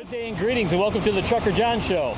Good day and greetings and welcome to the Trucker John Show.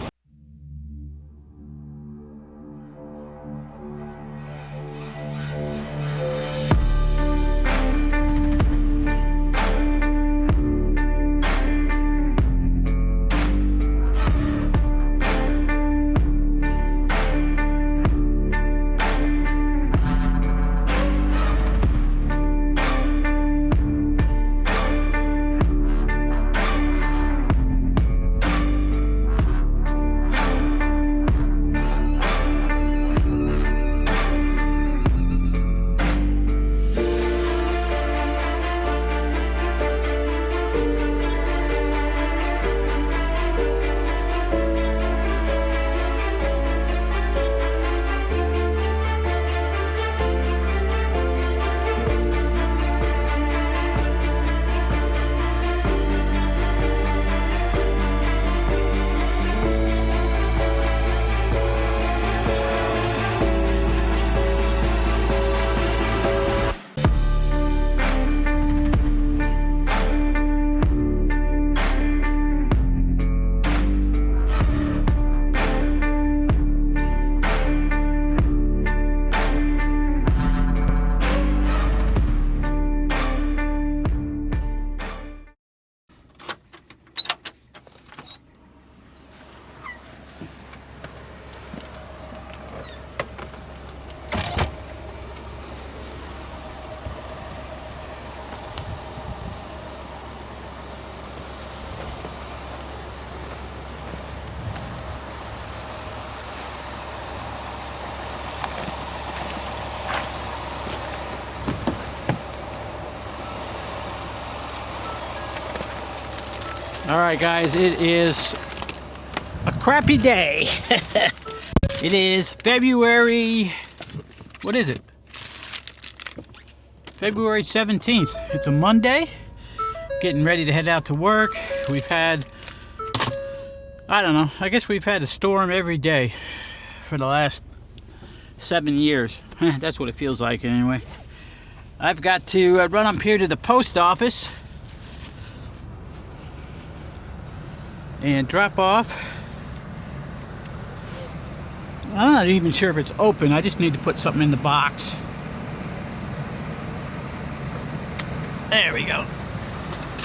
Alright guys, it is a crappy day. It is February, what is it? February 17th. It's a Monday. Getting ready to head out to work. We've had, I don't know, I guess we've had a storm every day for the last 7 years. That's what it feels like anyway. I've got to run up here to the post office and drop off. I'm not even sure if it's open. I just need to put something in the box. There we go.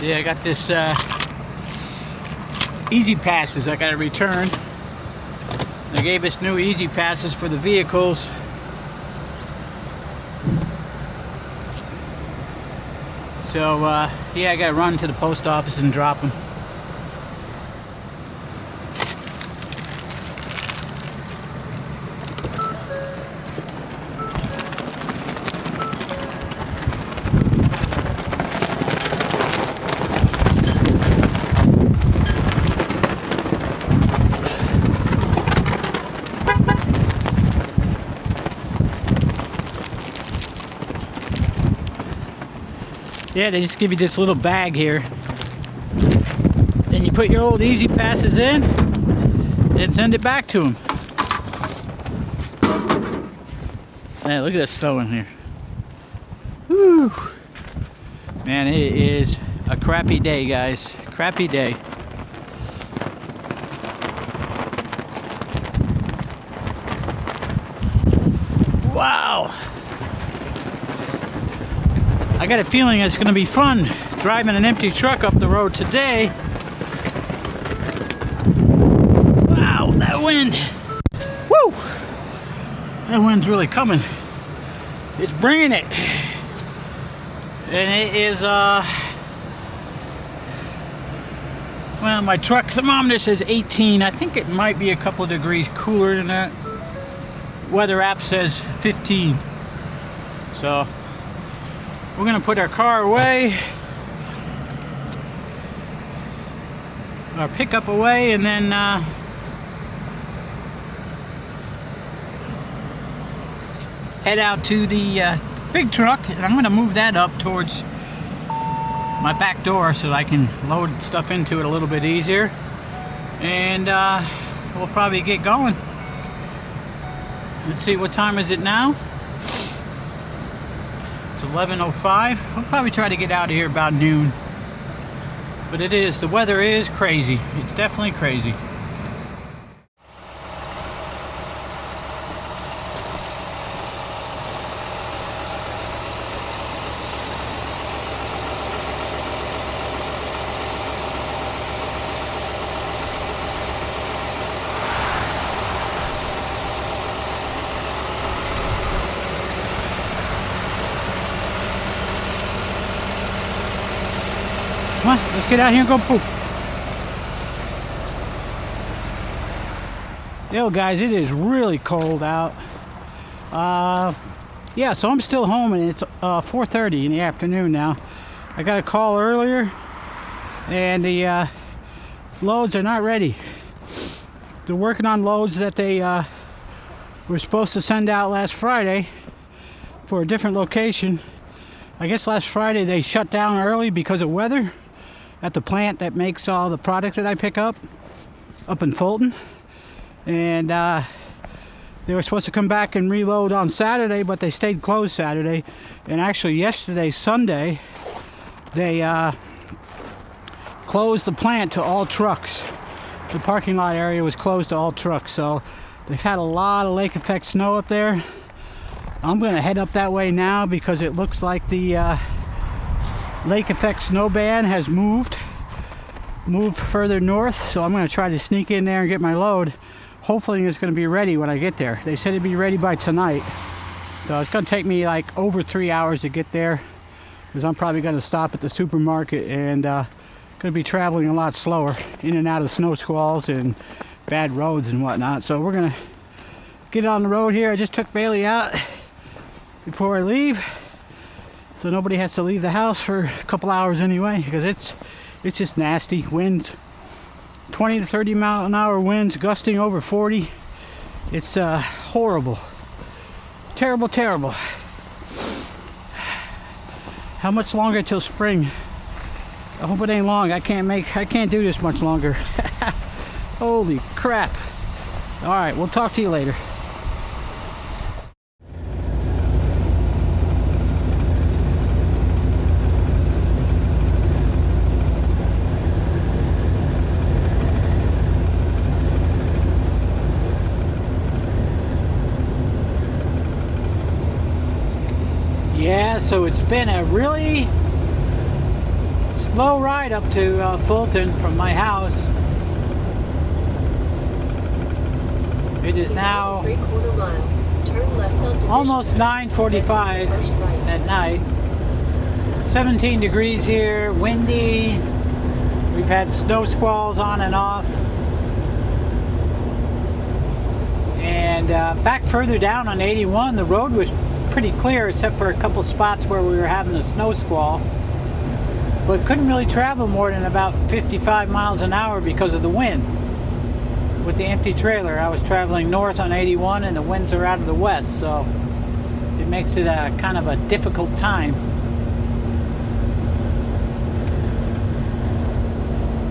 Yeah, I got this easy passes I gotta return. They gave us new easy passes for the vehicles. So yeah, I gotta run to the post office and drop them. Yeah, they just give you this little bag here. Then you put your old easy passes in and send it back to them. Man, look at that snow in here. Whew. Man, it is a crappy day, guys. Crappy day. Wow. I got a feeling it's going to be fun driving an empty truck up the road today. Wow, that wind. Woo! That wind's really coming. It's bringing it. And it is, well, my truck's thermometer says 18. I think it might be a couple of degrees cooler than that. Weather app says 15. So we're gonna put our car away, our pickup away, and then head out to the big truck, and I'm gonna move that up towards my back door so I can load stuff into it a little bit easier, and we'll probably get going. Let's see, what time is it now? It's 11:05. I'll probably try to get out of here about noon. But it is, the weather is crazy. It's definitely crazy. Come on, let's get out here and go poop. Yo guys, it is really cold out. Yeah, so I'm still home and it's 4:30 in the afternoon now. I got a call earlier and the loads are not ready. They're working on loads that they were supposed to send out last Friday for a different location. I guess last Friday they shut down early because of weather at the plant that makes all the product that I pick up in Fulton. And they were supposed to come back and reload on Saturday, but they stayed closed Saturday. And actually yesterday, Sunday, they closed the plant to all trucks. The parking lot area was closed to all trucks. So they've had a lot of lake effect snow up there. I'm gonna head up that way now because it looks like the lake effect snow band has moved further north. So I'm gonna try to sneak in there and get my load. Hopefully it's going to be ready when I get there. They said it'd be ready by tonight. So it's going to take me like over 3 hours to get there because I'm probably going to stop at the supermarket and going to be traveling a lot slower in and out of snow squalls and bad roads and whatnot. So we're going to get on the road here. I just took Bailey out before I leave, so nobody has to leave the house for a couple hours anyway because it's just nasty. Winds 20 to 30 mile an hour winds, gusting over 40. It's horrible. Terrible, terrible. How much longer till spring? I hope it ain't long. I can't do this much longer. Holy crap. All right, we'll talk to you later. Yeah, so it's been a really slow ride up to Fulton from my house. It is now almost 9:45 at night. 17 degrees here, windy. We've had snow squalls on and off. And back further down on 81, the road was pretty clear except for a couple spots where we were having a snow squall, but couldn't really travel more than about 55 miles an hour because of the wind. With the empty trailer, I was traveling north on 81 and the winds are out of the west, so it makes it a kind of a difficult time.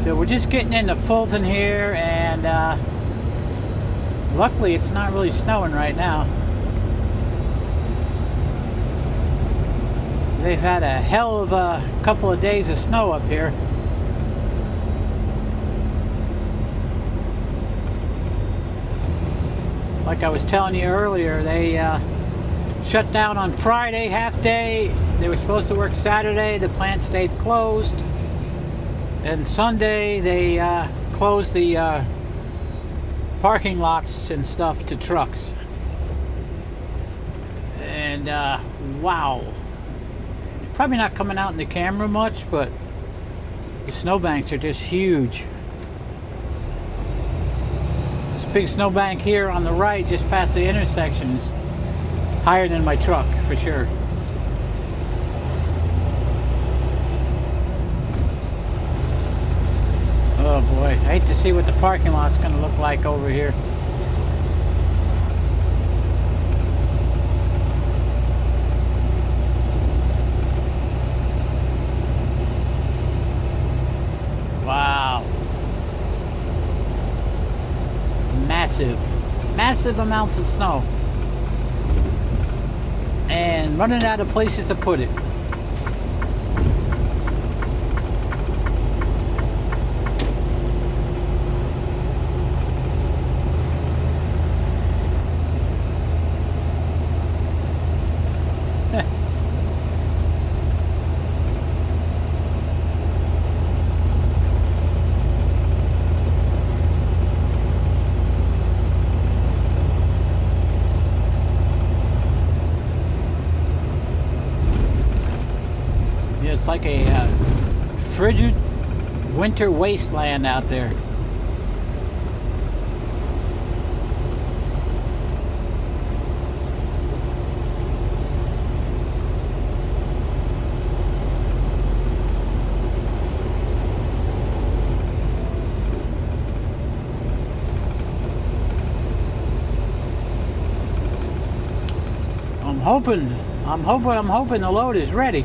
So we're just getting into Fulton here, and luckily it's not really snowing right now. They've had a hell of a couple of days of snow up here. Like I was telling you earlier, they shut down on Friday, half day. They were supposed to work Saturday. The plant stayed closed. And Sunday, they closed the parking lots and stuff to trucks. And wow. Probably not coming out in the camera much, but the snowbanks are just huge. This big snowbank here on the right, just past the intersection, is higher than my truck for sure. Oh boy, I hate to see what the parking lot's going to look like over here. Wow. Massive amounts of snow. And running out of places to put it. like a frigid winter wasteland out there. I'm hoping the load is ready.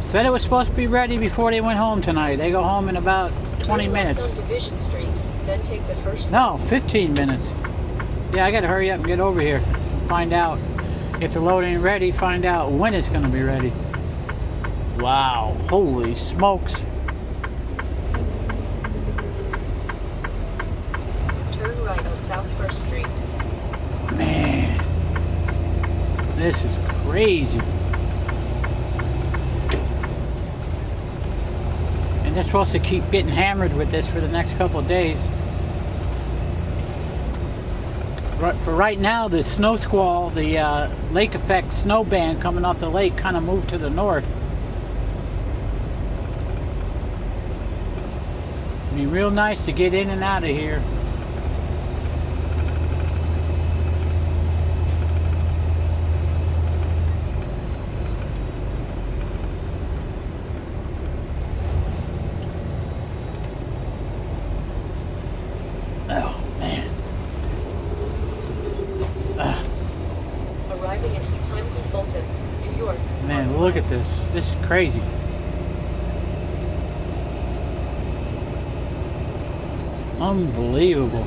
Said it was supposed to be ready before they went home tonight. They go home in about 20 minutes. On Division Street, then take the first. No, 15 minutes. Yeah, I gotta hurry up and get over here. Find out if the load ain't ready. Find out when it's gonna be ready. Wow, holy smokes. Turn right on South First Street. Man, this is crazy. And they're supposed to keep getting hammered with this for the next couple of days. For right now, the snow squall, the lake effect snow band coming off the lake kind of moved to the north. It'd be real nice to get in and out of here. Oh, man. Arriving at Heat Time Fulton, New York. Man, look at this. This is crazy. Unbelievable.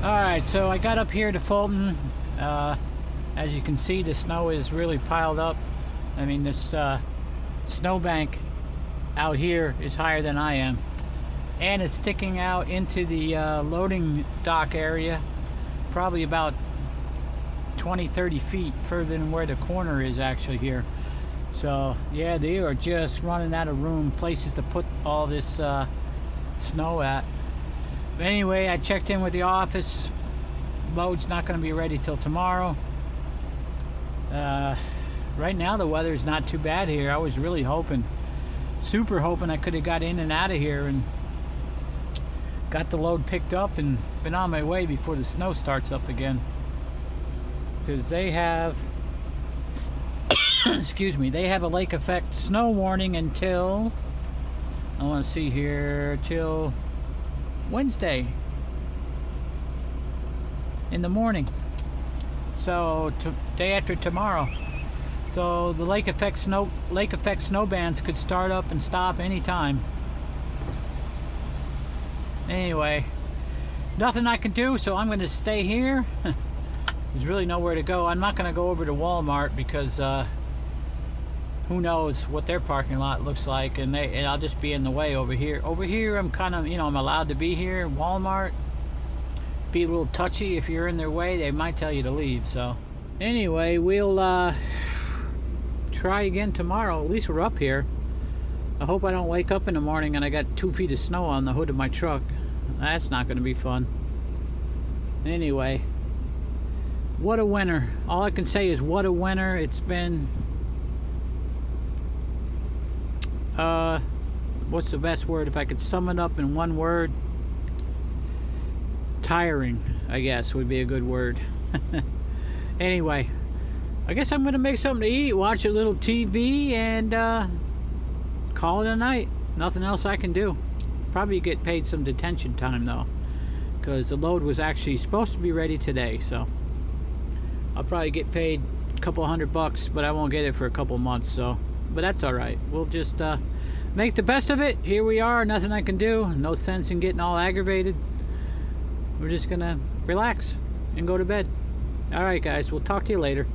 Alright, so I got up here to Fulton. As you can see, the snow is really piled up. I mean, this snowbank out here is higher than I am. And it's sticking out into the loading dock area, probably about 20-30 feet further than where the corner is actually here. So, yeah, they are just running out of room, places to put all this snow at. But anyway, I checked in with the office. Load's not going to be ready till tomorrow. Right now the weather's not too bad here. I was really hoping, super hoping I could have got in and out of here and got the load picked up and been on my way before the snow starts up again. Because they have, excuse me, they have a lake effect snow warning until, I want to see here, till Wednesday in the morning, so day after tomorrow. So the lake effect snow bands could start up and stop anytime. Anyway, nothing I can do, so I'm going to stay here. There's really nowhere to go. I'm not going to go over to Walmart because who knows what their parking lot looks like, and I'll just be in the way over here. Over here, I'm kind of, I'm allowed to be here. Walmart, be a little touchy. If you're in their way, they might tell you to leave. So anyway, we'll try again tomorrow. At least we're up here. I hope I don't wake up in the morning and I got 2 feet of snow on the hood of my truck. That's not going to be fun. Anyway, what a winter. All I can say is what a winter it's been. What's the best word? If I could sum it up in one word, tiring, I guess, would be a good word. Anyway, I guess I'm gonna make something to eat, watch a little TV, and call it a night. Nothing else I can do. Probably get paid some detention time though, because the load was actually supposed to be ready today. So I'll probably get paid a couple $100, but I won't get it for a couple months. So, but that's all right. We'll just make the best of it. Here we are. Nothing I can do. No sense in getting all aggravated. We're just gonna relax and go to bed. All right, guys. We'll talk to you later.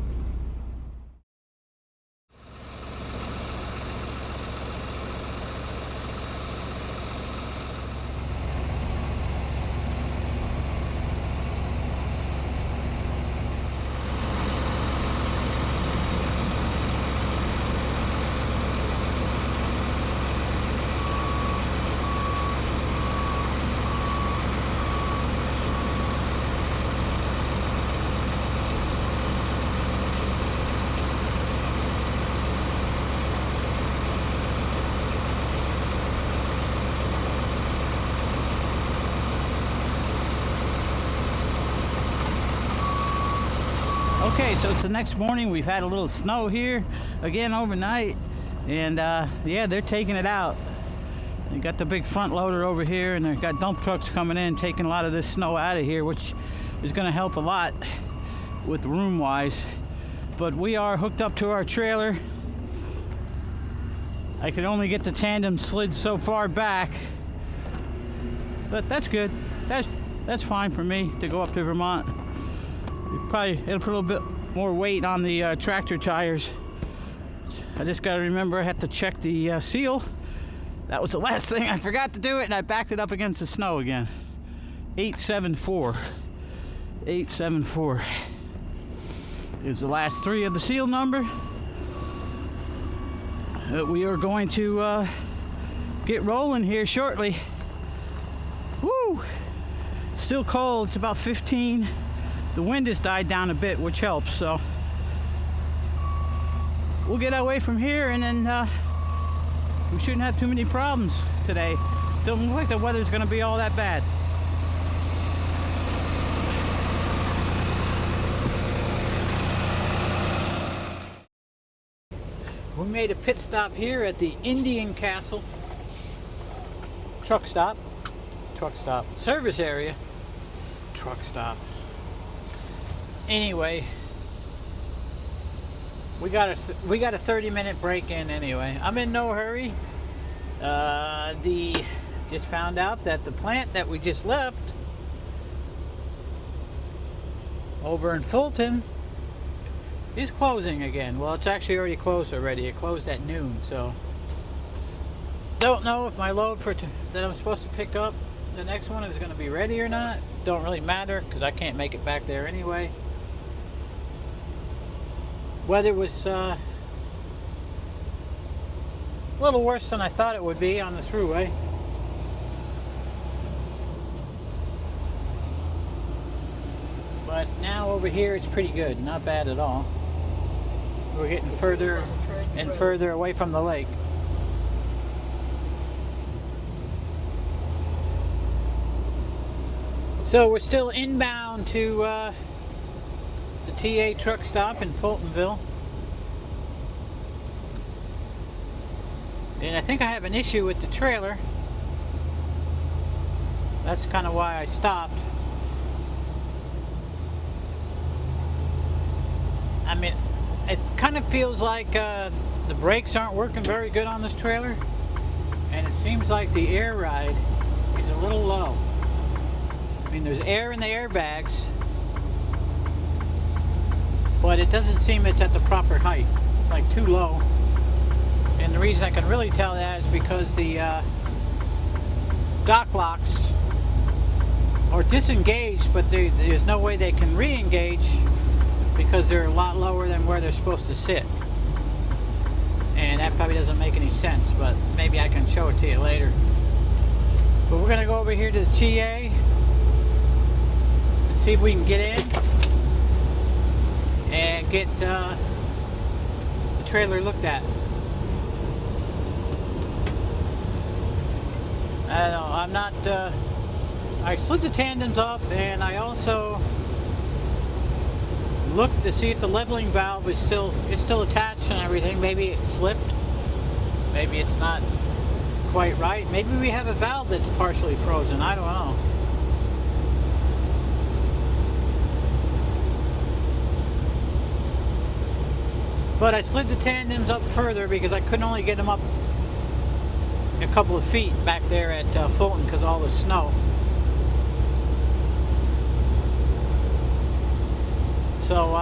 Okay, so it's the next morning. We've had a little snow here again overnight, and yeah, they're taking it out. They got the big front loader over here, and they've got dump trucks coming in taking a lot of this snow out of here, which is going to help a lot with room wise. But we are hooked up to our trailer. I can only get the tandem slid so far back, but that's good. That's fine for me to go up to Vermont. It'll put a little bit more weight on the tractor tires. I just got to remember I have to check the seal. That was the last thing. I forgot to do it, and I backed it up against the snow again. 874. 874 is the last three of the seal number. We are going to get rolling here shortly. Woo! Still cold. It's about 15. The wind has died down a bit, which helps, so we'll get away from here, and then we shouldn't have too many problems today. Don't look like the weather's going to be all that bad. We made a pit stop here at the Indian Castle truck stop, service area, truck stop. Anyway, we got a 30-minute break in anyway. I'm in no hurry. Just found out that the plant that we just left over in Fulton is closing again. Well, it's actually already closed already. It closed at noon, so don't know if my load that I'm supposed to pick up the next one is going to be ready or not. Don't really matter because I can't make it back there anyway. Weather was a little worse than I thought it would be on the thruway. But now over here it's pretty good, not bad at all. We're getting further and further away from the lake. So we're still inbound to the TA truck stop in Fultonville. And I think I have an issue with the trailer. That's kind of why I stopped. I mean, it kind of feels like the brakes aren't working very good on this trailer. And it seems like the air ride is a little low. I mean, there's air in the airbags, but it doesn't seem it's at the proper height. It's like too low. And the reason I can really tell that is because the dock locks are disengaged, but there's no way they can re-engage because they're a lot lower than where they're supposed to sit. And that probably doesn't make any sense, but maybe I can show it to you later. But we're gonna go over here to the TA and see if we can get in and get the trailer looked at. I don't know, I'm not, I slid the tandems up, and I also looked to see if the leveling valve is still attached and everything. Maybe it slipped. Maybe it's not quite right. Maybe we have a valve that's partially frozen. I don't know. But I slid the tandems up further because I couldn't only get them up a couple of feet back there at Fulton because of all the snow. So,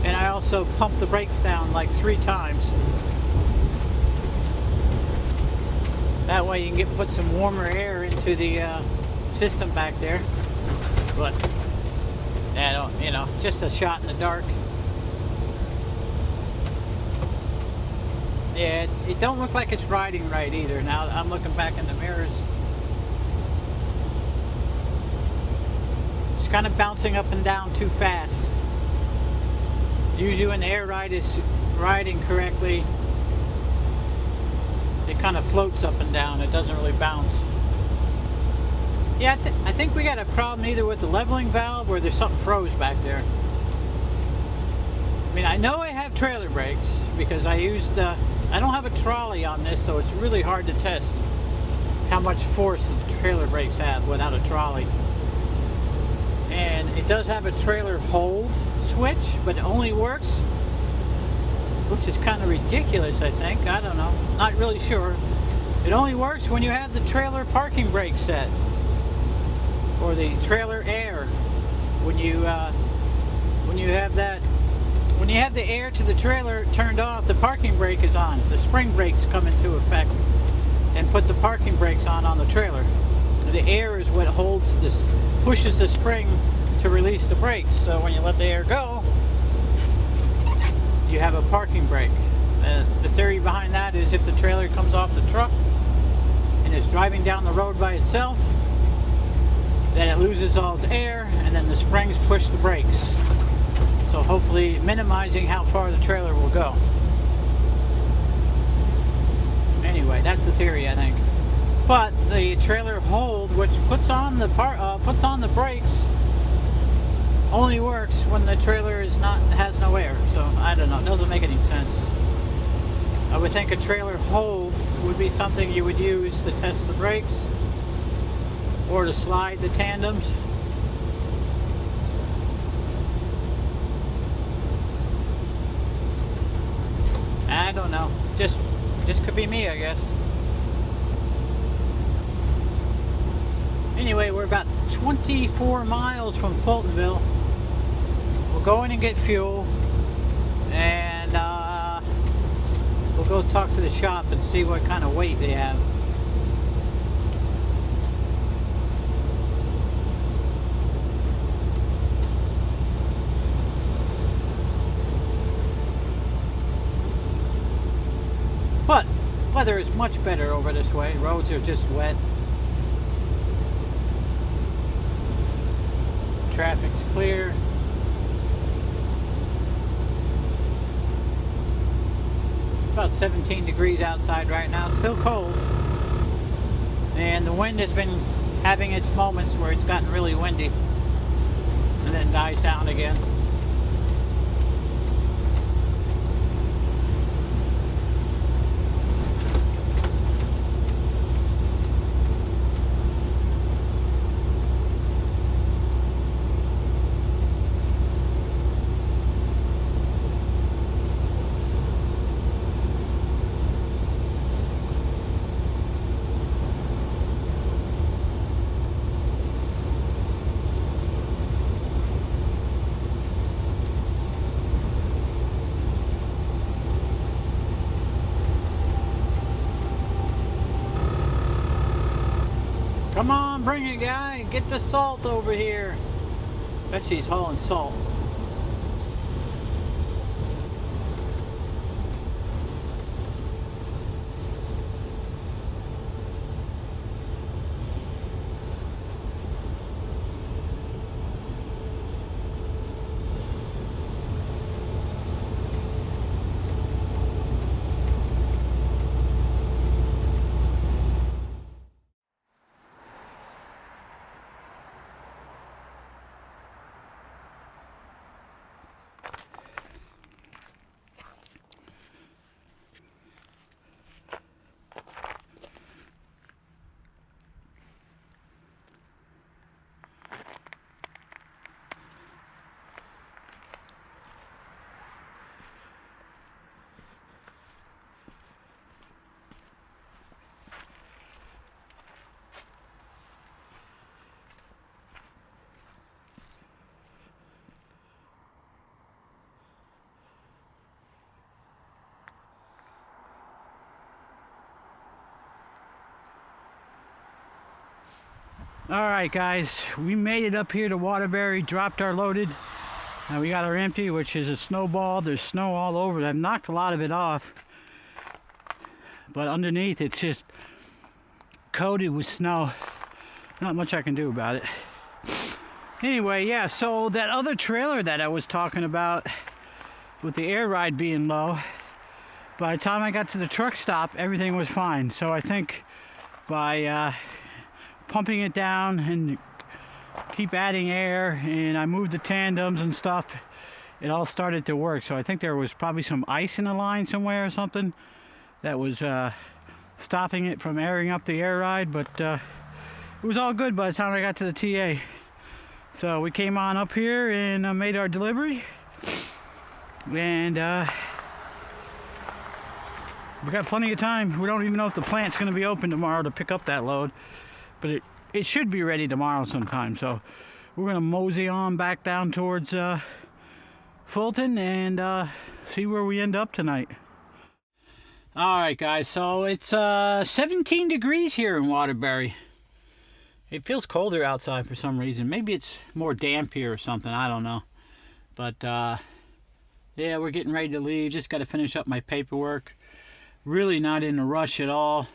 and I also pumped the brakes down like 3 times. That way you can put some warmer air into the system back there. But, I don't, you know, just a shot in the dark. Yeah, it don't look like it's riding right either. Now I'm looking back in the mirrors. It's kind of bouncing up and down too fast. Usually when the air ride is riding correctly, it kind of floats up and down. It doesn't really bounce. Yeah, I think we got a problem either with the leveling valve or there's something froze back there. I mean, I know I have trailer brakes because I used, I don't have a trolley on this, so it's really hard to test how much force the trailer brakes have without a trolley. And it does have a trailer hold switch, but it only works, which is kind of ridiculous, I think. I don't know. Not really sure. It only works when you have the trailer parking brake set, or the trailer air. When you have that, when you have the air to the trailer turned off, the parking brake is on. The spring brakes come into effect and put the parking brakes on the trailer. The air is what holds this, pushes the spring to release the brakes. So when you let the air go, you have a parking brake. The theory behind that is if the trailer comes off the truck and is driving down the road by itself, then it loses all its air and then the springs push the brakes. So hopefully minimizing how far the trailer will go. Anyway, that's the theory, I think. But the trailer hold, which puts on the brakes, only works when the trailer has no air. So I don't know. It doesn't make any sense. I would think a trailer hold would be something you would use to test the brakes or to slide the tandems. I don't know. Just could be me, I guess. Anyway, we're about 24 miles from Fultonville. We'll go in and get fuel, and we'll go talk to the shop and see what kind of weight they have. But weather is much better over this way. Roads are just wet. Traffic's clear. About 17 degrees outside right now. Still cold. And the wind has been having its moments where it's gotten really windy and then dies down again. Come on, bring it, guy. Get the salt over here. Bet she's hauling salt. Alright guys, we made it up here to Waterbury, dropped our loaded. We got our empty, which is a snowball. There's snow all over it. I've knocked a lot of it off, but underneath it's just coated with snow. Not much I can do about it. Anyway, yeah, so that other trailer that I was talking about with the air ride being low, by the time I got to the truck stop, everything was fine. So I think by pumping it down and keep adding air, and I moved the tandems and stuff, it all started to work. So I think there was probably some ice in the line somewhere or something that was stopping it from airing up the air ride, but it was all good by the time I got to the TA. So we came on up here and made our delivery, and we got plenty of time. We don't even know if the plant's going to be open tomorrow to pick up that load, but it should be ready tomorrow sometime. So we're going to mosey on back down towards Fulton and see where we end up tonight. Alright guys, so it's 17 degrees here in Waterbury. It feels colder outside for some reason. Maybe it's more damp here or something, I don't know. But yeah, we're getting ready to leave. Just got to finish up my paperwork. Really not in a rush at all.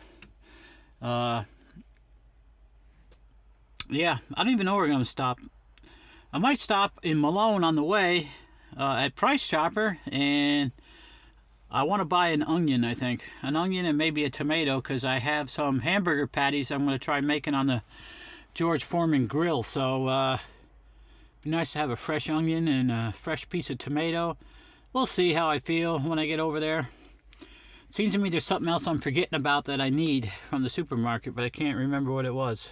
Yeah, I don't even know where we're going to stop. I might stop in Malone on the way at Price Chopper, and I want to buy an onion, I think. An onion and maybe a tomato, because I have some hamburger patties I'm going to try making on the George Foreman grill. So it'd be nice to have a fresh onion and a fresh piece of tomato. We'll see how I feel when I get over there. It seems to me there's something else I'm forgetting about that I need from the supermarket, but I can't remember what it was.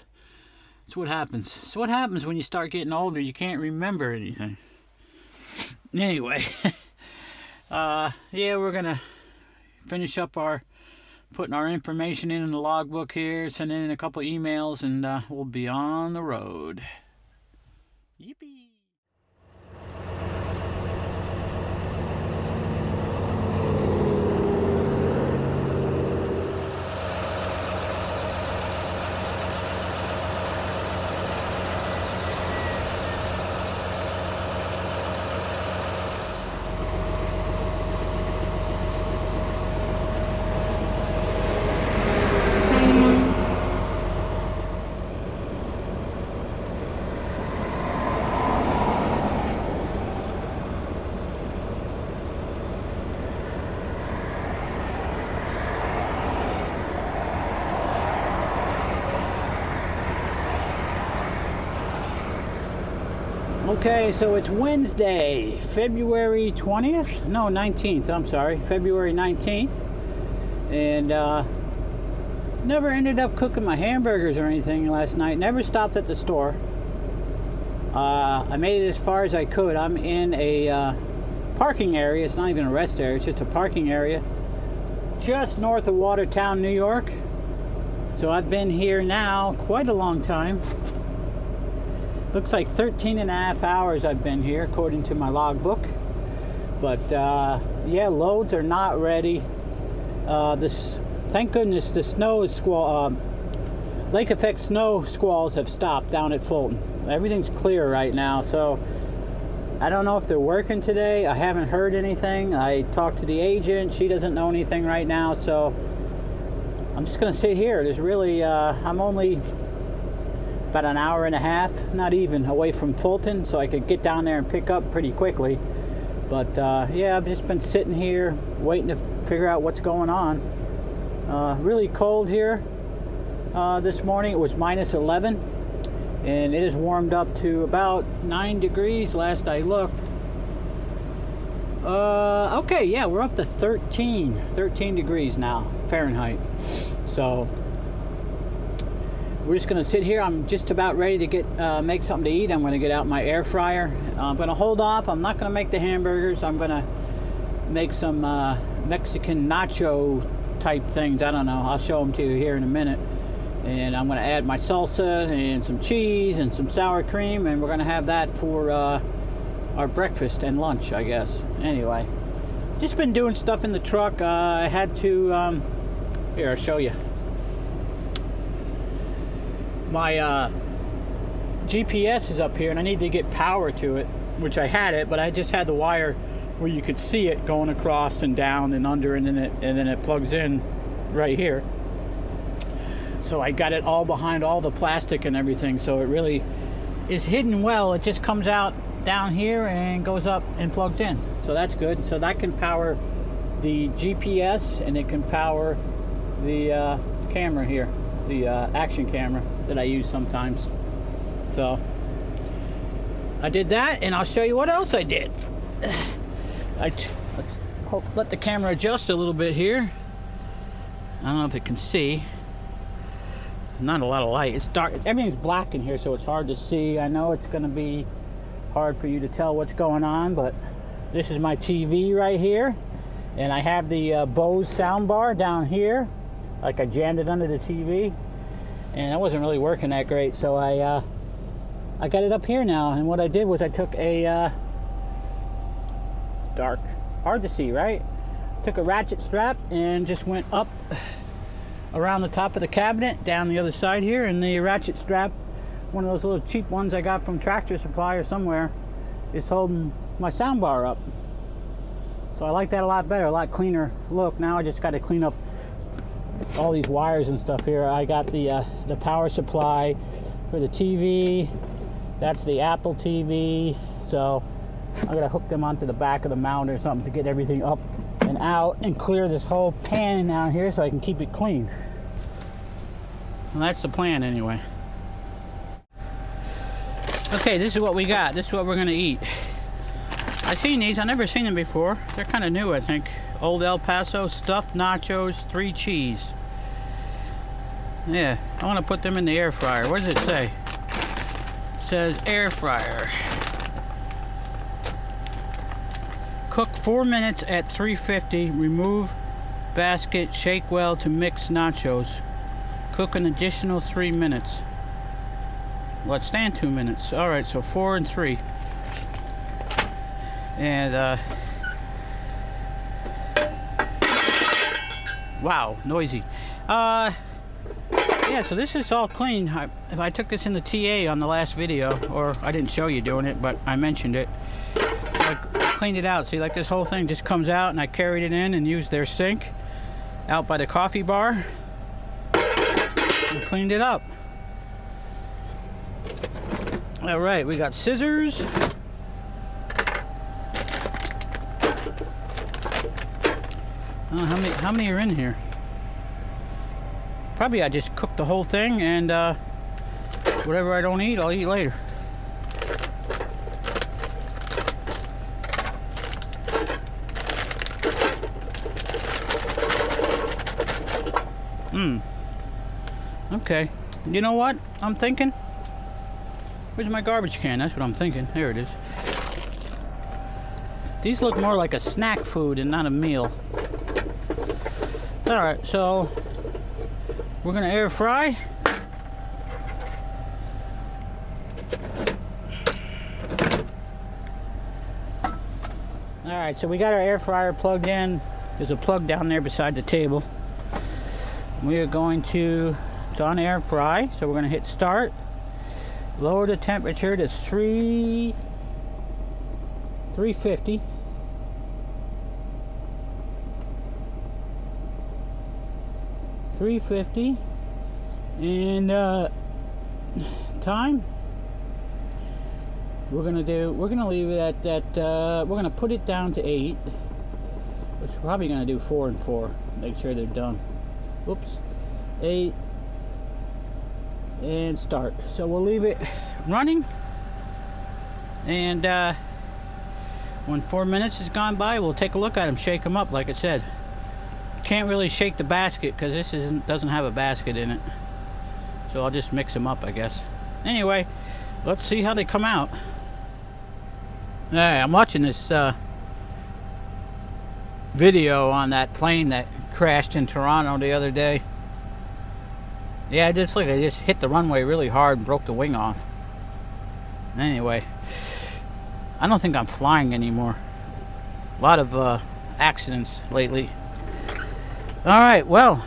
That's what happens. So what happens when you start getting older? You can't remember anything. Anyway, yeah, we're gonna finish up putting our information in the logbook here, sending in a couple emails, and we'll be on the road. Yippee! Okay, so it's Wednesday, February 20th? No, 19th, I'm sorry. February 19th. And never ended up cooking my hamburgers or anything last night. Never stopped at the store. I made it as far as I could. I'm in a parking area. It's not even a rest area. It's just a parking area just north of Watertown, New York. So I've been here now quite a long time. Looks like 13 and a half hours I've been here, according to my logbook. But yeah, loads are not ready. Thank goodness the snow squall, lake effect snow squalls have stopped down at Fulton. Everything's clear right now, so I don't know if they're working today. I haven't heard anything. I talked to the agent. She doesn't know anything right now, so I'm just gonna sit here. There's really, I'm only about an hour and a half, not even, away from Fulton, so I could get down there and pick up pretty quickly. But yeah, I've just been sitting here waiting to figure out what's going on. Really cold here this morning. It was minus 11, and it has warmed up to about 9 degrees last I looked. Okay, yeah, we're up to 13 degrees now, Fahrenheit. So we're just going to sit here. I'm just about ready to get make something to eat. I'm going to get out my air fryer. I'm going to hold off. I'm not going to make the hamburgers. I'm going to make some Mexican nacho type things. I don't know. I'll show them to you here in a minute. And I'm going to add my salsa and some cheese and some sour cream, and we're going to have that for our breakfast and lunch, I guess. Anyway, just been doing stuff in the truck. I had to here, I'll show you. My GPS is up here, and I need to get power to it, which I had it, but I just had the wire where you could see it going across and down and under, and then it plugs in right here. So I got it all behind all the plastic and everything, so it really is hidden well. It just comes out down here and goes up and plugs in, so that's good. So that can power the GPS, and it can power the camera here, the action camera that I use sometimes. So I did that, and I'll show you what else I did. Let's let the camera adjust a little bit here. I don't know if it can see. Not a lot of light. It's dark. Everything's black in here, so it's hard to see. I know it's going to be hard for you to tell what's going on, but this is my TV right here, and I have the Bose soundbar down here. Like I jammed it under the TV, and it wasn't really working that great, so I got it up here now. And what I did was I took a dark, hard to see, right? Took a ratchet strap and just went up around the top of the cabinet, down the other side here, and the ratchet strap, one of those little cheap ones I got from Tractor Supply or somewhere, is holding my soundbar up. So I like that a lot better, a lot cleaner look. Now I just got to clean up all these wires and stuff here. I got the power supply for the TV. That's the Apple TV. So I gotta hook them onto the back of the mount or something to get everything up and out and clear this whole pan down here so I can keep it clean. Well, that's the plan anyway. Okay, this is what we got. This is what we're gonna eat. I've seen these. I've never seen them before. They're kind of new, I think. Old El Paso stuffed nachos, 3 cheese. Yeah, I want to put them in the air fryer. What does it say? It says air fryer. Cook 4 minutes at 350. Remove basket. Shake well to mix nachos. Cook an additional 3 minutes. Well, it's staying 2 minutes. All right, so 4 and 3. And wow, noisy. Yeah, so this is all clean. If I took this in the TA on the last video, or I didn't show you doing it, but I mentioned it. I cleaned it out. See, like this whole thing just comes out, and I carried it in and used their sink out by the coffee bar and cleaned it up. All right, we got scissors. I don't know how many are in here. Probably I just cooked the whole thing, and whatever I don't eat, I'll eat later. Okay. You know what I'm thinking? Where's my garbage can? That's what I'm thinking. There it is. These look more like a snack food and not a meal. Alright, so we're gonna air fry. Alright, so we got our air fryer plugged in. There's a plug down there beside the table. We are going to, it's on air fry, so we're gonna hit start. Lower the temperature to 350. And time we're gonna leave it at that. We're gonna put it down to 8. We're probably gonna do 4 and 4. Make sure they're done. Whoops, 8 and start. So we'll leave it running, and when 4 minutes has gone by, we'll take a look at them, shake them up. Like I said, can't really shake the basket because this doesn't have a basket in it, so I'll just mix them up, I guess. Anyway, let's see how they come out. Hey, I'm watching this video on that plane that crashed in Toronto the other day. Yeah, I just hit the runway really hard and broke the wing off. Anyway, I don't think I'm flying anymore. A lot of accidents lately. Alright, well,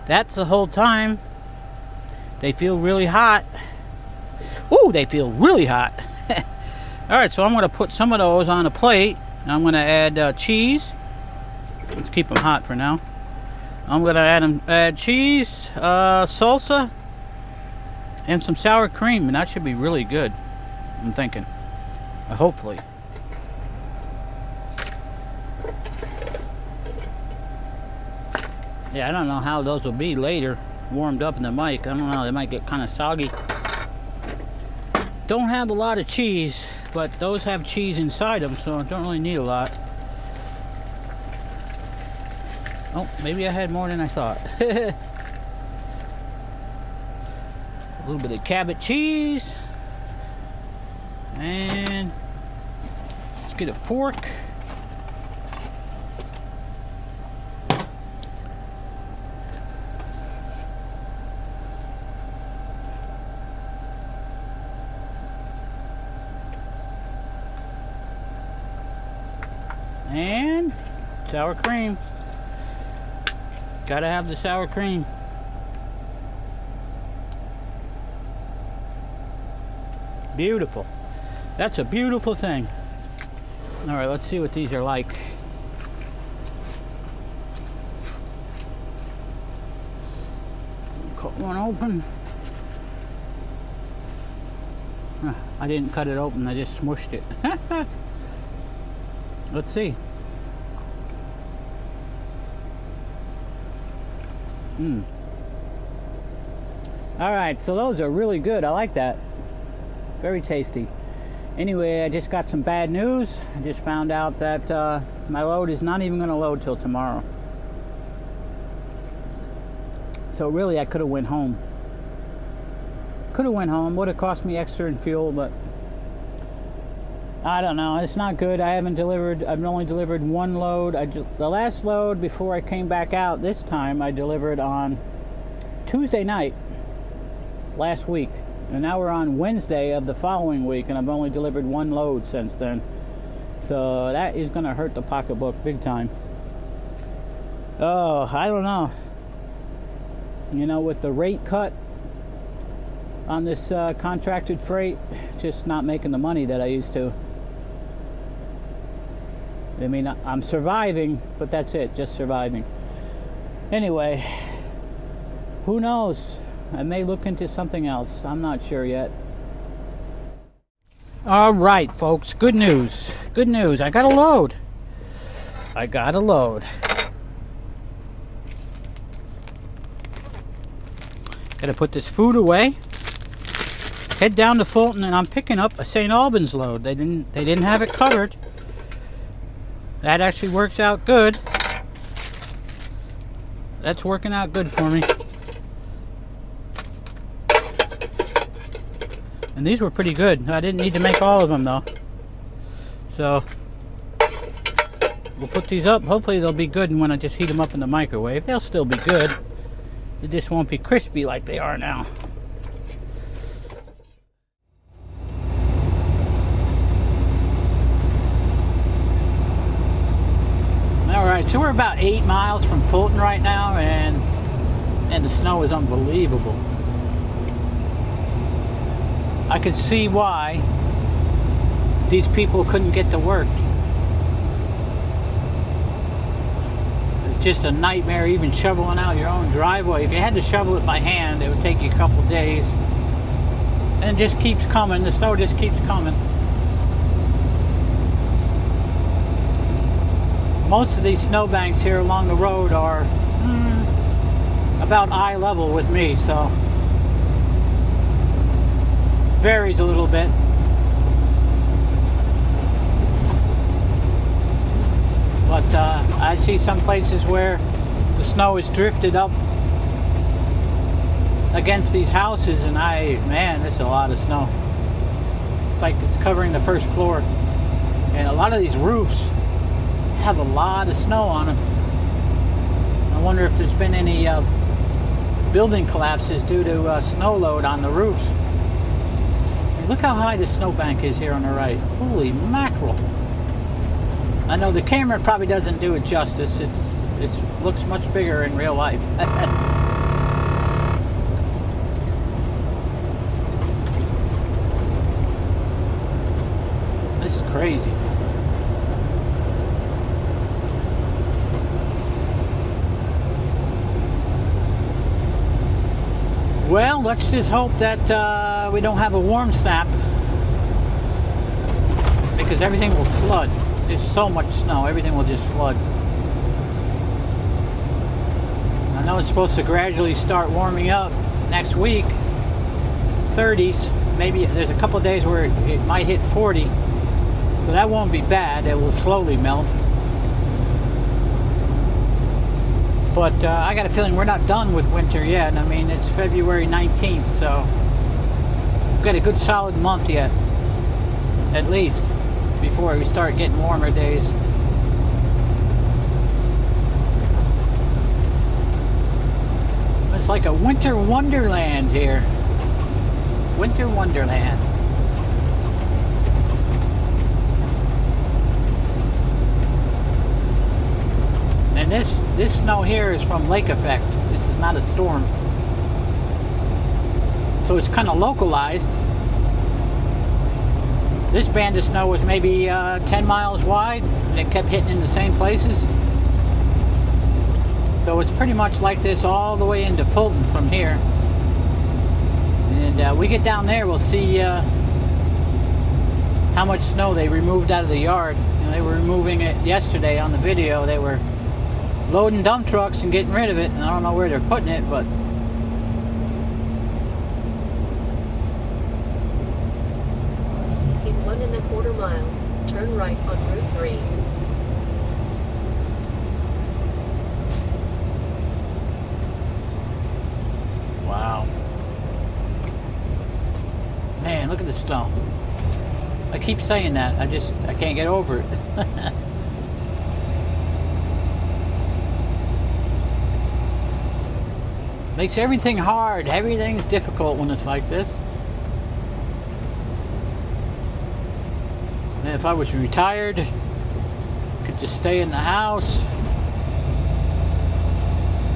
that's the whole time. They feel really hot. Ooh, they feel really hot. All right, so I'm gonna put some of those on a plate. I'm gonna add cheese. Let's keep them hot for now. I'm gonna add cheese, salsa, and some sour cream, and that should be really good. I'm thinking, hopefully. Yeah, I don't know how those will be later, warmed up in the mic. I don't know, they might get kind of soggy. Don't have a lot of cheese, but those have cheese inside them, so I don't really need a lot. Oh, maybe I had more than I thought. A little bit of Cabot cheese. And let's get a fork. And sour cream. Gotta have the sour cream. Beautiful. That's a beautiful thing. All right, let's see what these are like. Cut one open. I didn't cut it open, I just smushed it. Let's see. All right, so those are really good. I like that. Very tasty. Anyway, I just got some bad news. I just found out that my load is not even going to load till tomorrow. So really, I could have went home. Would have cost me extra in fuel, but I don't know. It's not good. I've only delivered one load. The last load before I came back out this time, I delivered on Tuesday night last week. And now we're on Wednesday of the following week, and I've only delivered one load since then. So that is going to hurt the pocketbook big time. Oh, I don't know. You know, with the rate cut on this contracted freight, just not making the money that I used to. I mean, I'm surviving, but that's it, just surviving. Anyway, who knows? I may look into something else. I'm not sure yet. All right, folks, good news. Good news. I got a load. Gotta put this food away. Head down to Fulton, and I'm picking up a St. Albans load. They didn't have it covered. That actually works out good. That's working out good for me. And these were pretty good. I didn't need to make all of them though. So we'll put these up. Hopefully they'll be good, and when I just heat them up in the microwave, they'll still be good. They just won't be crispy like they are now. Alright, so we're about 8 miles from Fulton right now, and the snow is unbelievable. I could see why these people couldn't get to work. It's just a nightmare even shoveling out your own driveway. If you had to shovel it by hand, it would take you a couple days. And it just keeps coming. The snow just keeps coming. Most of these snowbanks here along the road are about eye level with me, so varies a little bit. But I see some places where the snow is drifted up against these houses, and man, this is a lot of snow. It's like it's covering the first floor. And a lot of these roofs have a lot of snow on them. I wonder if there's been any building collapses due to snow load on the roofs. Look how high the snowbank is here on the right. Holy mackerel. I know the camera probably doesn't do it justice. It looks much bigger in real life. Well, let's just hope that we don't have a warm snap, because everything will flood. There's so much snow, everything will just flood. I know it's supposed to gradually start warming up next week, 30s. Maybe there's a couple of days where it might hit 40, so that won't be bad. It will slowly melt. But I got a feeling we're not done with winter yet. I mean, it's February 19th, so we've got a good solid month yet, at least, before we start getting warmer days. It's like a winter wonderland here. Winter wonderland. And this snow here is from lake effect. This is not a storm. So it's kind of localized. This band of snow was maybe 10 miles wide, and it kept hitting in the same places. So it's pretty much like this all the way into Fulton from here. And we get down there, we'll see how much snow they removed out of the yard. You know, they were removing it yesterday on the video. They were loading dump trucks and getting rid of it. And I don't know where they're putting it, but in 1¼ miles, turn right on Route 3. wow. Man, look at the snow. I keep saying that. I can't get over it. Makes everything hard. Everything's difficult when it's like this. And if I was retired, I could just stay in the house,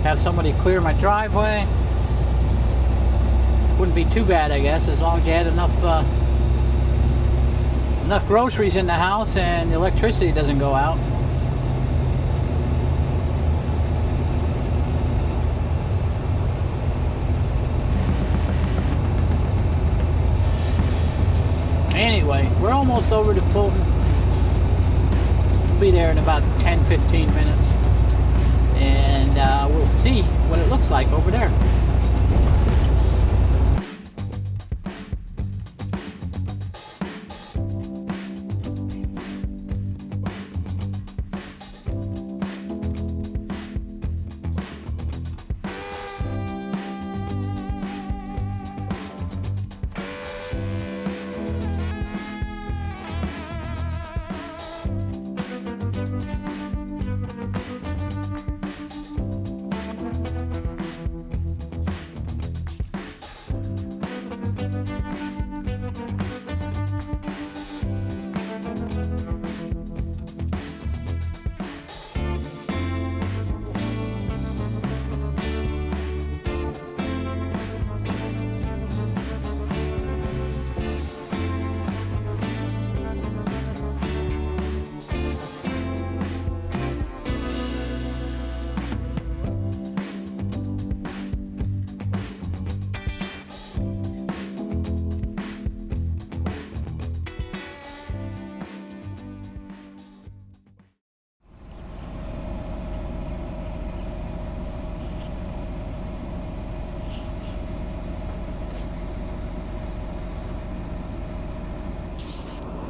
have somebody clear my driveway. Wouldn't be too bad, I guess, as long as you had enough groceries in the house and the electricity doesn't go out. Anyway, we're almost over to Fulton. We'll be there in about 10-15 minutes, and we'll see what it looks like over there.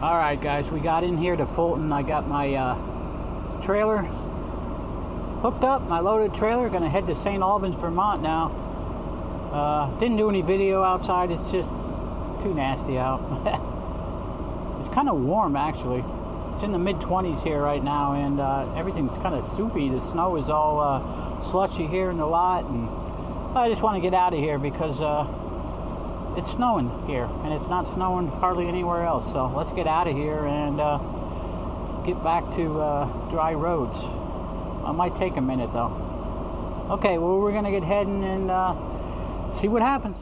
Alright guys, we got in here to Fulton. I got my trailer hooked up, my loaded trailer. Gonna head to St. Albans, Vermont now. Didn't do any video outside, it's just too nasty out. It's kind of warm actually. It's in the mid-20s here right now, and everything's kind of soupy. The snow is all slushy here in the lot, and I just want to get out of here because it's snowing here, and it's not snowing hardly anywhere else. So let's get out of here and get back to dry roads. I might take a minute though. Okay, well, we're gonna get heading and see what happens.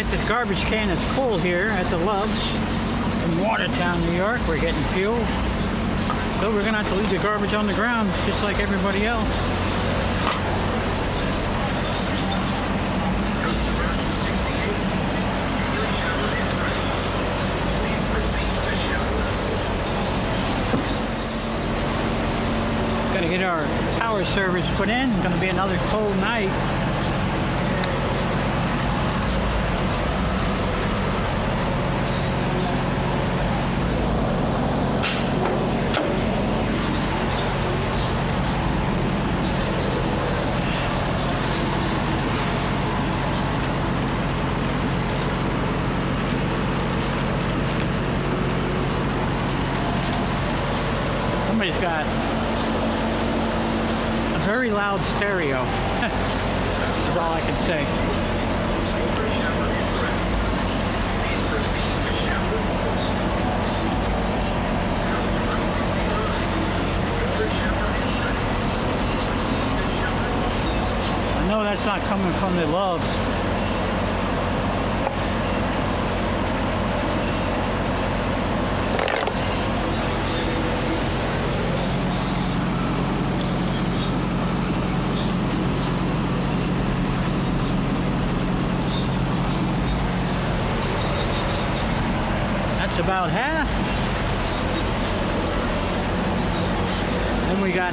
like the garbage can is full here at the Loves in Watertown, New York. We're getting fuel. So we're gonna have to leave the garbage on the ground just like everybody else. Gotta get our power service put in. It's gonna be another cold night. Somebody's got a very loud stereo. That's all I can say. I know that's not coming from the Loves. About half. Then we got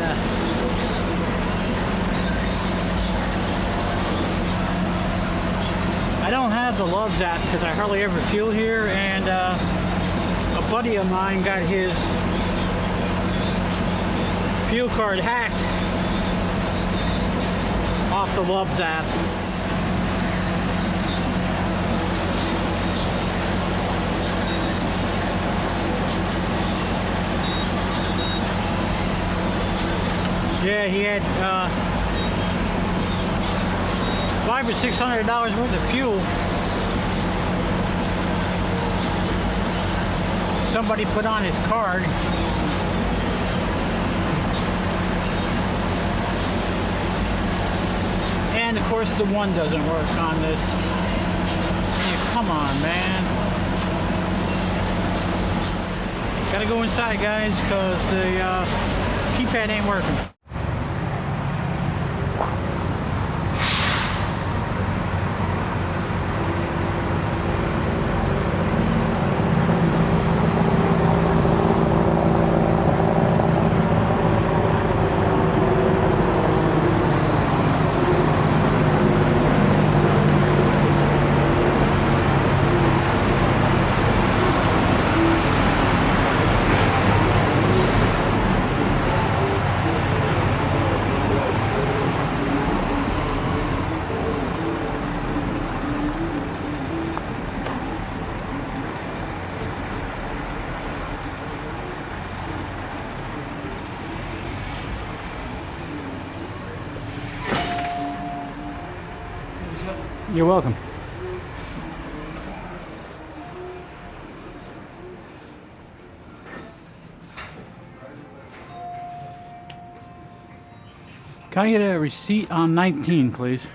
I don't have the Loves app because I hardly ever fuel here, and a buddy of mine got his fuel card hacked off the Loves app. Yeah, he had $500 or $600 worth of fuel. Somebody put on his card. And of course the one doesn't work on this. Yeah, come on, man. Gotta go inside, guys, because the keypad ain't working. You're welcome. Can I get a receipt on 19, please?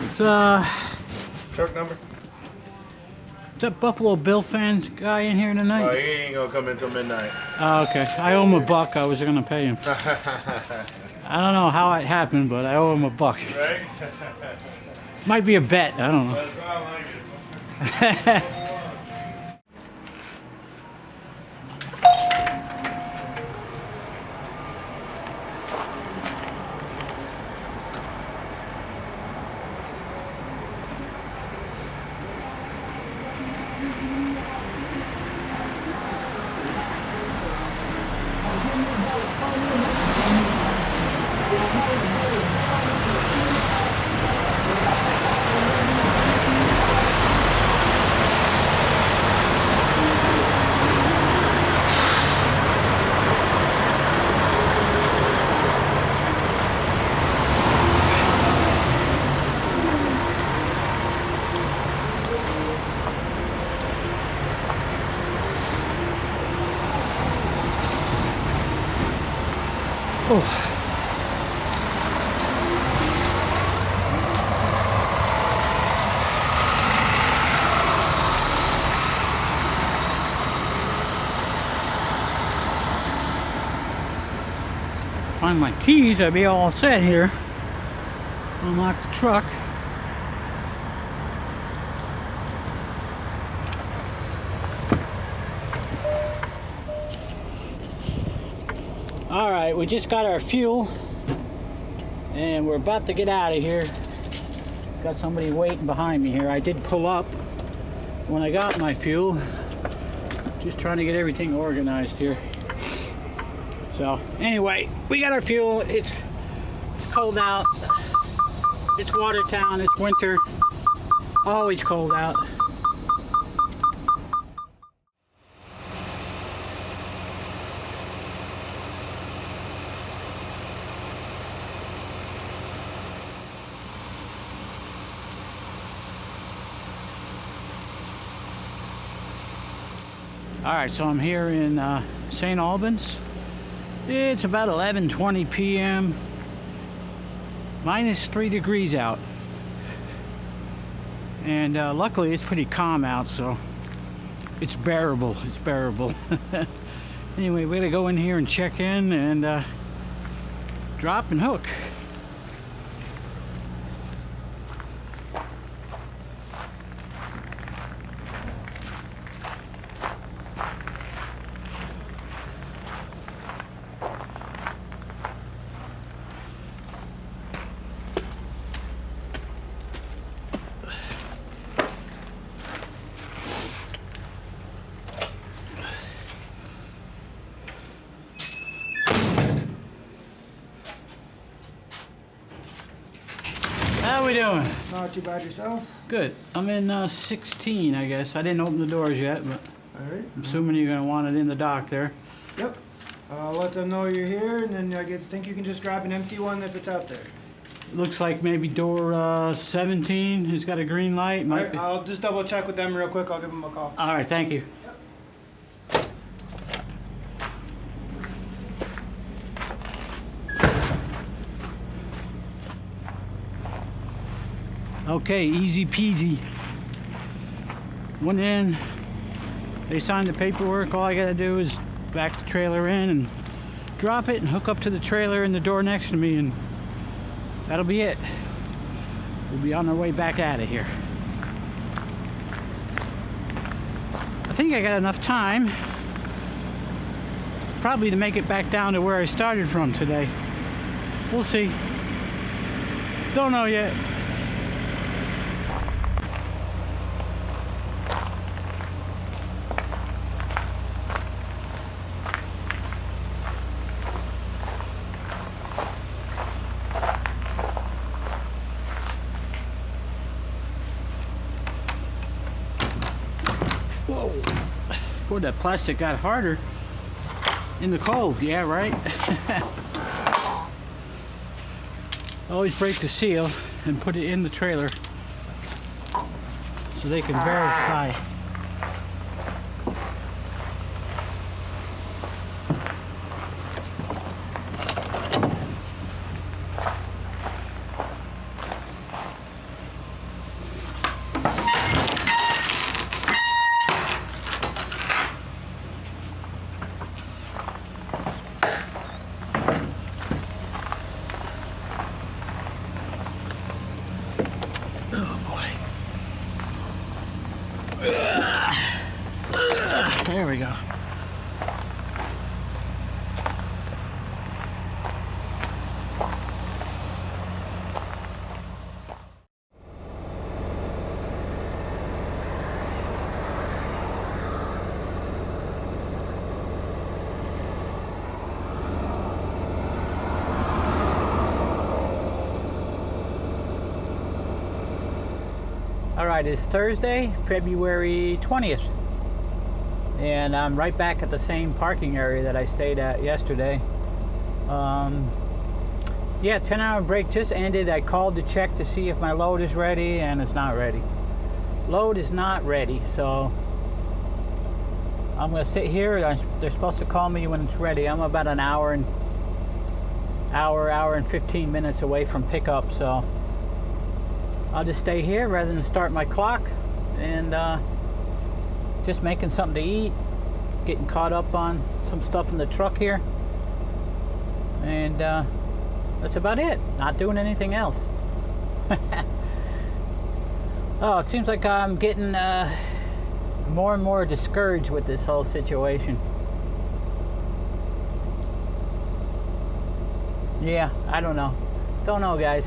It's Truck number? Is that Buffalo Bill fans guy in here tonight? Oh, he ain't gonna come until midnight. Oh, okay. I owe him $1. I was gonna pay him. I don't know how it happened, but I owe him $1. Right? Might be a bet. I don't know. That's how I like it. Oh. 1 Find my keys, I'd be all set here. Unlock the truck. Alright, we just got our fuel and we're about to get out of here. Got somebody waiting behind me here. I did pull up when I got my fuel. Just trying to get everything organized here. So anyway, we got our fuel. It's cold out. It's Watertown, it's winter. Always cold out. Alright, so I'm here in St. Albans. It's about 11:20 p.m. Minus 3 degrees out. And luckily it's pretty calm out, so it's bearable. It's bearable. Anyway, we're gonna go in here and check in and drop and hook. How we doing? Not too bad yourself. Good. I'm in 16, I guess. I didn't open the doors yet, but Alright. I'm assuming you're going to want it in the dock there. Yep. I'll let them know you're here, and then I think you can just grab an empty one if it's out there. Looks like maybe door 17 has got a green light. Might Alright, be. I'll just double check with them real quick. I'll give them a call. All right, thank you. Okay, easy peasy. Went in, they signed the paperwork. All I gotta do is back the trailer in and drop it and hook up to the trailer in the door next to me, and that'll be it. We'll be on our way back out of here. I think I got enough time probably to make it back down to where I started from today. We'll see. Don't know yet. Whoa. Boy, that plastic got harder in the cold. Yeah, right? Always break the seal and put it in the trailer so they can verify. There we go. All right, it's Thursday, February 20th. And I'm right back at the same parking area that I stayed at yesterday. Yeah, 10-hour break just ended. I called to check to see if my load is ready, and it's not ready. Load is not ready, so I'm gonna sit here. They're supposed to call me when it's ready. I'm about an hour and 15 minutes away from pickup, so I'll just stay here rather than start my clock, and just making something to eat, getting caught up on some stuff in the truck here. And that's about it. Not doing anything else. Oh, it seems like I'm getting more and more discouraged with this whole situation. Yeah, I don't know. Don't know, guys.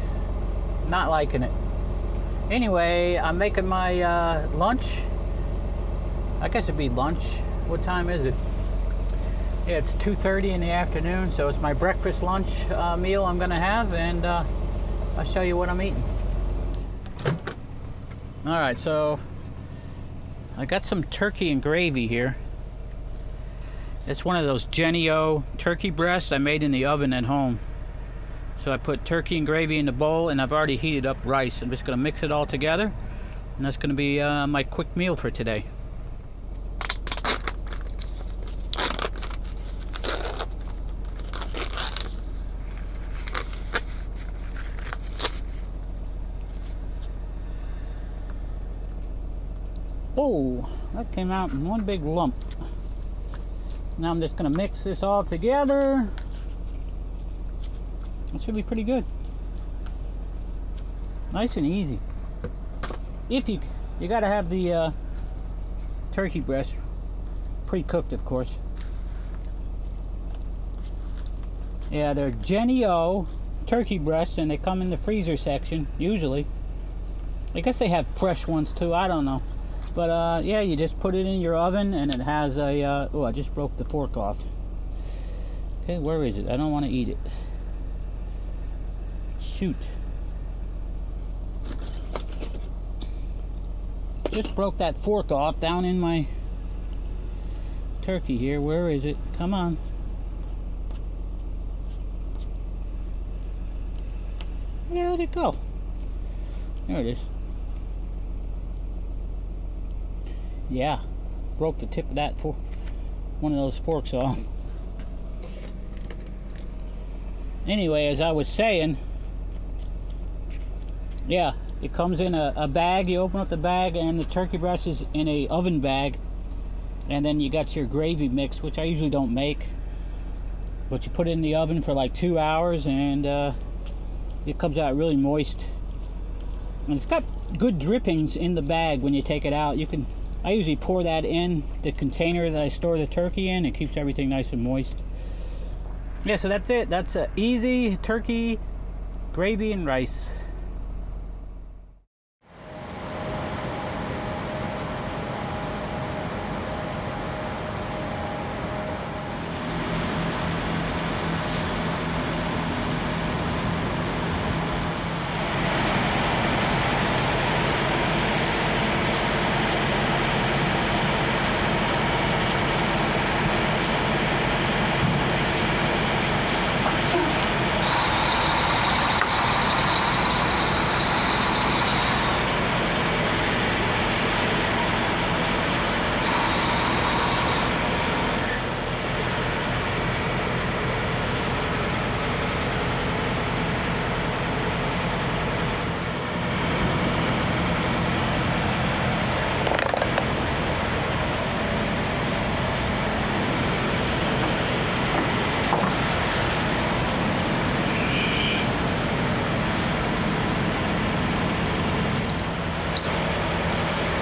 Not liking it. Anyway, I'm making my lunch. I guess it'd be lunch. What time is it? Yeah, it's 2:30 in the afternoon, so it's my breakfast lunch meal I'm gonna have, and I'll show you what I'm eating. Alright, so I got some turkey and gravy here. It's one of those Jenny-O turkey breasts I made in the oven at home. So I put turkey and gravy in the bowl, and I've already heated up rice. I'm just gonna mix it all together, and that's gonna be my quick meal for today. Oh, that came out in one big lump. Now I'm just going to mix this all together. It should be pretty good. Nice and easy. If you got to have the turkey breast pre-cooked, of course. Yeah, they're Jenny-O turkey breasts, and they come in the freezer section usually. I guess they have fresh ones too. I don't know. But yeah, you just put it in your oven, and it has a oh, I just broke the fork off. Okay, where is it? I don't want to eat it. Shoot. Just broke that fork off down in my turkey here. Where is it? Come on. Where did it go? There it is. Yeah, broke the tip of that for one of those forks off. Anyway, as I was saying, yeah, it comes in a bag. You open up the bag, and the turkey breast is in a oven bag, and then you got your gravy mix, which I usually don't make, but you put it in the oven for like 2 hours, and it comes out really moist, and it's got good drippings in the bag. When you take it out, I usually pour that in the container that I store the turkey in. It keeps everything nice and moist. Yeah, so that's it. That's easy turkey, gravy, and rice.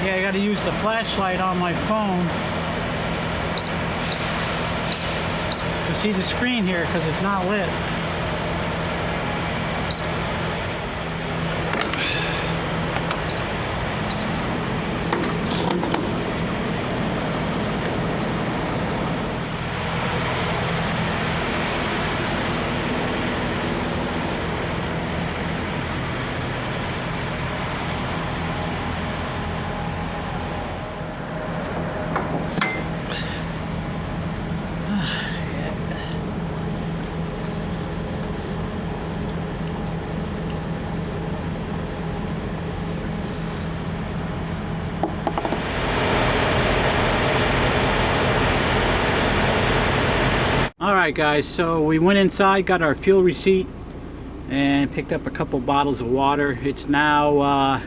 Yeah, I gotta use the flashlight on my phone to see the screen here because it's not lit. Alright guys, so we went inside, got our fuel receipt, and picked up a couple bottles of water. It's now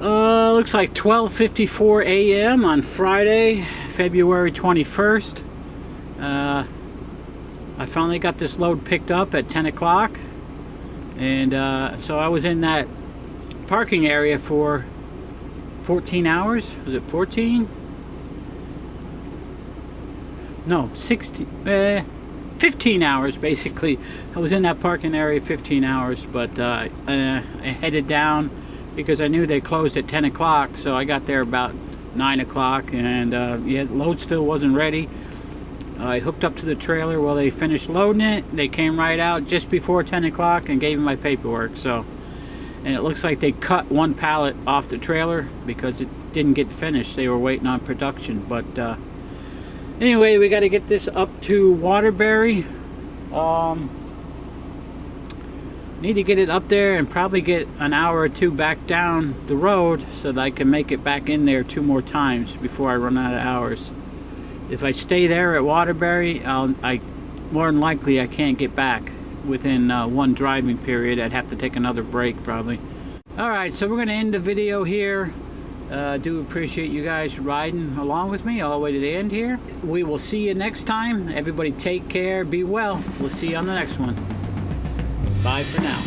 looks like 12:54 a.m. on Friday, February 21st. I I finally got this load picked up at 10 o'clock, and so I was in that parking area for 14 hours. Was it 14? No, 15 hours basically. I was in that parking area 15 hours, but I headed down because I knew they closed at 10 o'clock, so I got there about 9 o'clock, and yeah, the load still wasn't ready. I hooked up to the trailer while they finished loading it. They came right out just before 10 o'clock and gave me my paperwork. So, and it looks like they cut one pallet off the trailer because it didn't get finished. They were waiting on production. But anyway, we got to get this up to Waterbury. Need to get it up there and probably get an hour or two back down the road so that I can make it back in there 2 more times before I run out of hours. If I stay there at Waterbury, more than likely I can't get back within one driving period. I'd have to take another break probably. Alright, so we're going to end the video here. Do appreciate you guys riding along with me all the way to the end here. We will see you next time. Everybody take care, be well. We'll see you on the next one. Bye for now.